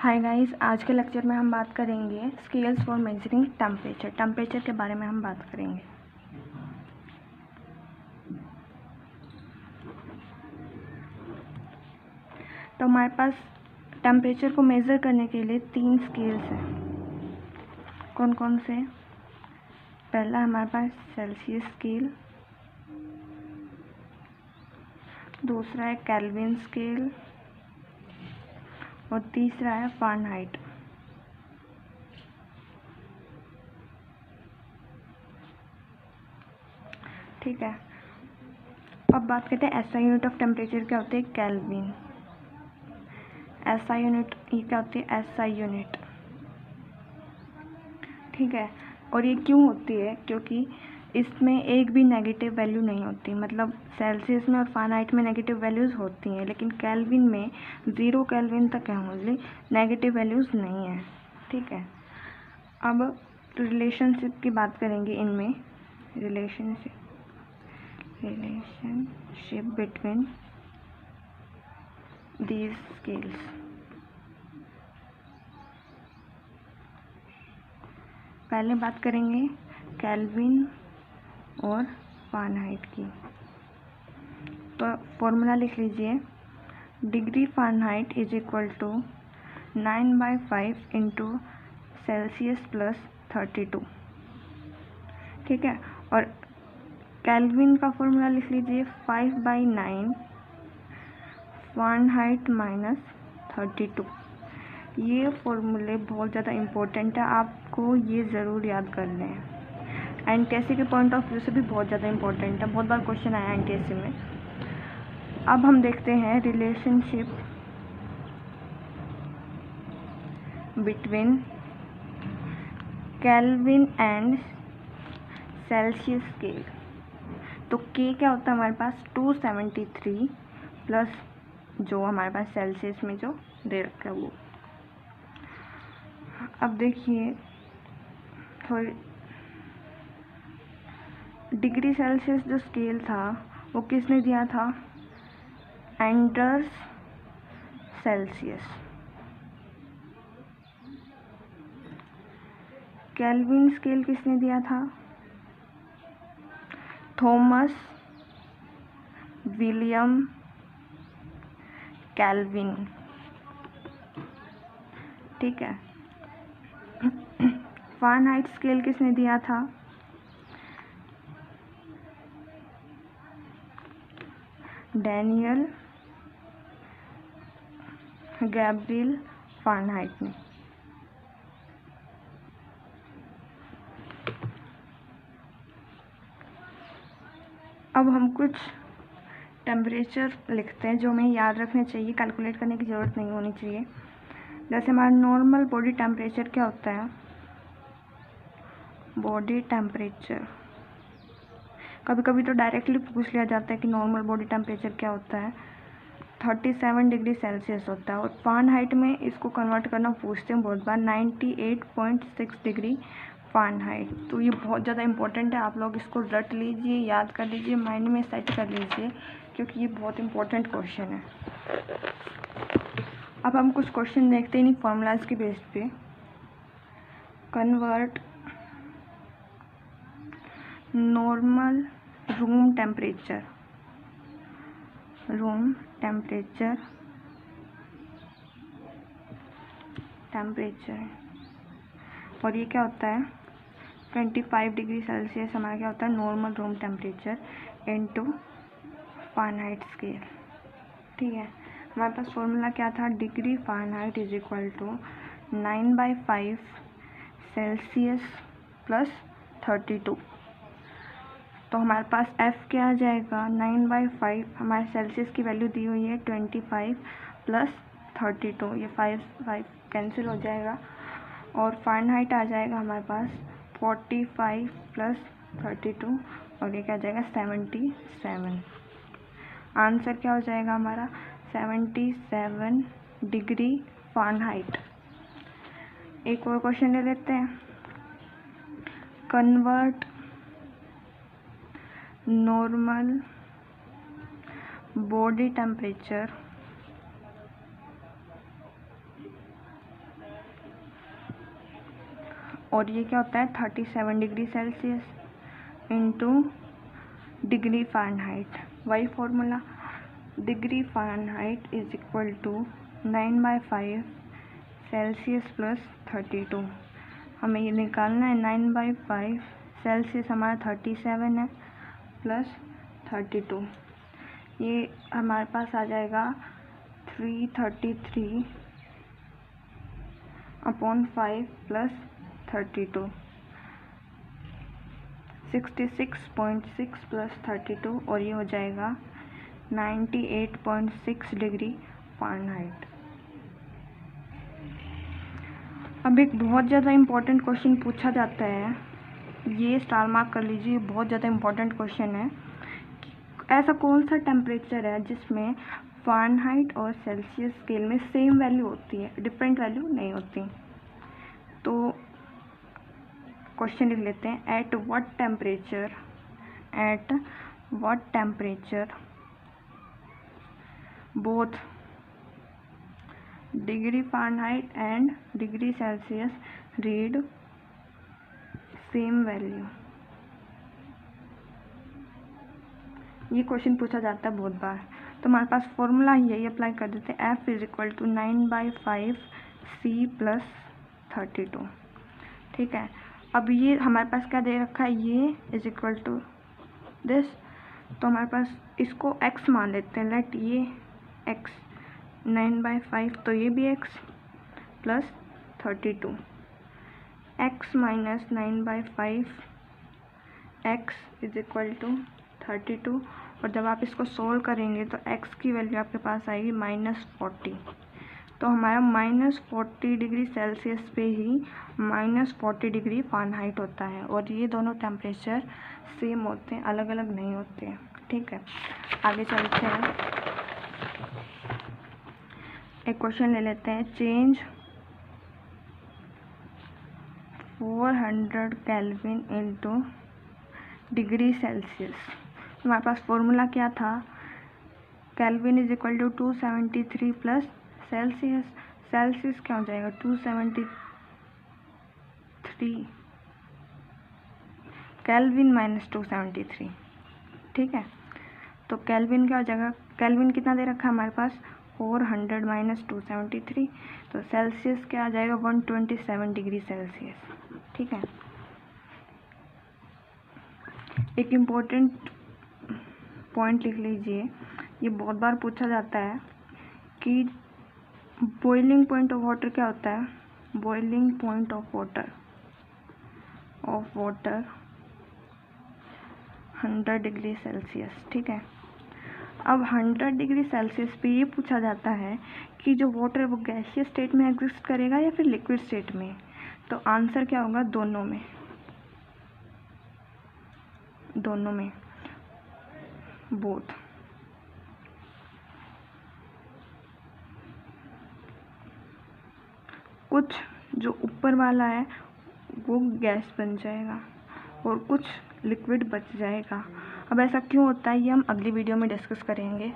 Hi guys, आज के lecture में हम बात करेंगे scales for measuring temperature. Temperature के बारे में हम बात करेंगे। तो हमारे पास टेम्परेचर को मेज़र करने के लिए 3 स्केल्स हैं। कौन कौन से? पहला हमारे पास सेल्सियस स्केल, दूसरा है केल्विन स्केल और तीसरा है फ़ारेनहाइट। ठीक है, अब बात करते हैं एसआई यूनिट ऑफ टेम्परेचर क्या होती है? केल्विन। एसआई यूनिट ये क्या होती है? SI unit. ठीक है, और ये क्यों होती है? क्योंकि इसमें एक भी नेगेटिव वैल्यू नहीं होती। मतलब सेल्सियस में और फ़ारेनहाइट में नेगेटिव वैल्यूज़ होती हैं, लेकिन केल्विन में 0 केल्विन तक है ओनली, नेगेटिव वैल्यूज़ नहीं है। ठीक है, अब रिलेशनशिप की बात करेंगे इनमें। Relationship between these scales. पहले बात करेंगे केल्विन और फ़ारेनहाइट की। तो फॉर्मूला लिख लीजिए, degree Fahrenheit is equal to 9/5 into Celsius plus 32। ठीक है, और केल्विन का फॉर्मूला लिख लीजिए 5/9 फ़ारेनहाइट माइनस 32। ये फॉर्मूले बहुत ज़्यादा इम्पोर्टेंट है, आपको ये ज़रूर याद करने हैं। एनटीएससी के पॉइंट ऑफ व्यू से भी बहुत ज़्यादा इम्पोर्टेंट है, बहुत बार क्वेश्चन आया एनटीएससी में। अब हम देखते हैं relationship between kelvin and Celsius scale. तो के क्या होता है हमारे पास? 273 प्लस जो हमारे पास सेल्सियस में जो दे रखा है वो। अब देखिए थोड़ी, डिग्री सेल्सियस जो स्केल था वो किसने दिया था? Anders Celsius. केल्विन स्केल किसने दिया था? Thomas William kelvin. ठीक है, फ़ारेनहाइट स्केल किसने दिया था? डैनियल गैब्रिएल फ़ारेनहाइट ने। अब हम कुछ टेम्परेचर लिखते हैं जो हमें याद रखने चाहिए, कैलकुलेट करने की ज़रूरत नहीं होनी चाहिए। जैसे हमारा नॉर्मल बॉडी टेम्परेचर क्या होता है? बॉडी टेम्परेचर कभी कभी तो डायरेक्टली पूछ लिया जाता है कि नॉर्मल बॉडी टेम्परेचर क्या होता है? 37 डिग्री सेल्सियस होता है। और फ़ारेनहाइट में इसको कन्वर्ट करना पूछते हैं बहुत बार, 98.6 डिग्री फ़ारेनहाइट। तो ये बहुत ज़्यादा इंपॉर्टेंट है, आप लोग इसको रट लीजिए, याद कर लीजिए, माइंड में सेट कर लीजिए, क्योंकि ये बहुत इंपॉर्टेंट क्वेश्चन है। अब हम कुछ क्वेश्चन देखते हैं इन फॉर्मूलाज के बेस पे। कन्वर्ट नॉर्मल रूम टेम्परेचर और ये क्या होता है? 25 डिग्री सेल्सियस हमारा क्या होता है? Normal room temperature into Fahrenheit scale. ठीक है, हमारे पास फॉर्मूला क्या था? Degree Fahrenheit is equal to 9/5 Celsius plus 32। तो हमारे पास F क्या आ जाएगा? 9/5, हमारे सेल्सियस की वैल्यू दी हुई है 25 प्लस 32, ये 5 कैंसिल हो जाएगा, और फ़ारेनहाइट आ जाएगा हमारे पास 45 प्लस 32, और ये क्या आ जाएगा? 77। आंसर क्या हो जाएगा हमारा? 77 डिग्री फ़ारेनहाइट। एक और क्वेश्चन ले लेते हैं। कन्वर्ट नॉर्मल बॉडी टेम्परेचर और ये क्या होता है 37 degree Celsius into degree Fahrenheit. वही formula, degree Fahrenheit is equal to 9/5 Celsius plus 32। हमें ये निकालना है 9/5 सेल्सियस हमारा 37 है प्लस 32, ये हमारे पास आ जाएगा 333/5 प्लस 32, 66.6 प्लस 32, और ये हो जाएगा 98.6 डिग्री फ़ारेनहाइट। अब एक बहुत ज़्यादा इम्पोर्टेंट क्वेश्चन पूछा जाता है, ये स्टार मार्क कर लीजिए, बहुत ज़्यादा इम्पोर्टेंट क्वेश्चन है। ऐसा कौन सा टेम्परेचर है जिसमें फ़ारेनहाइट और सेल्सियस स्केल में सेम वैल्यू होती है, डिफरेंट वैल्यू नहीं होती? तो क्वेश्चन लिख लेते हैं, at what temperature both degree Fahrenheit and degree Celsius read same value. ये क्वेश्चन पूछा जाता है बहुत बार, तो हमारे पास फॉर्मूला यही अप्लाई कर देते हैं, F is equal to 9/5 C plus 32। ठीक है, अब ये हमारे पास क्या दे रखा है, ये इज इक्वल टू दिस, तो हमारे पास इसको x मान लेते हैं, लेट ये x 9/5, तो ये भी x plus 32, x minus 9/5 x is equal to 32, और जब आप इसको सोल्व करेंगे तो x की वैल्यू आपके पास आएगी -40। तो हमारा -40 डिग्री सेल्सियस पे ही -40 डिग्री फ़ारेनहाइट होता है, और ये दोनों टेम्परेचर सेम होते हैं, अलग अलग नहीं होते हैं। ठीक है, आगे चलते हैं, एक क्वेश्चन ले लेते हैं, change 400 kelvin into degree Celsius. हमारे पास फॉर्मूला क्या था, kelvin is equal to 273 plus Celsius, Celsius क्या हो जाएगा 273, केल्विन माइनस 273। ठीक है, तो केल्विन क्या हो जाएगा, केल्विन कितना दे रखा है हमारे पास 400 माइनस 273, तो सेल्सियस क्या आ जाएगा 127 डिग्री सेल्सियस। ठीक है, एक इम्पोर्टेंट पॉइंट लिख लीजिए, ये बहुत बार पूछा जाता है कि बॉइलिंग पॉइंट ऑफ वाटर क्या होता है, boiling point of water 100 degree Celsius. ठीक है, अब 100 डिग्री सेल्सियस पे ये पूछा जाता है कि जो वाटर है वो गैसियस स्टेट में एग्जिस्ट करेगा या फिर लिक्विड स्टेट में, तो आंसर क्या होगा, दोनों में बोथ। कुछ जो ऊपर वाला है वो गैस बन जाएगा और कुछ लिक्विड बच जाएगा। अब ऐसा क्यों होता है ये हम अगली वीडियो में डिस्कस करेंगे।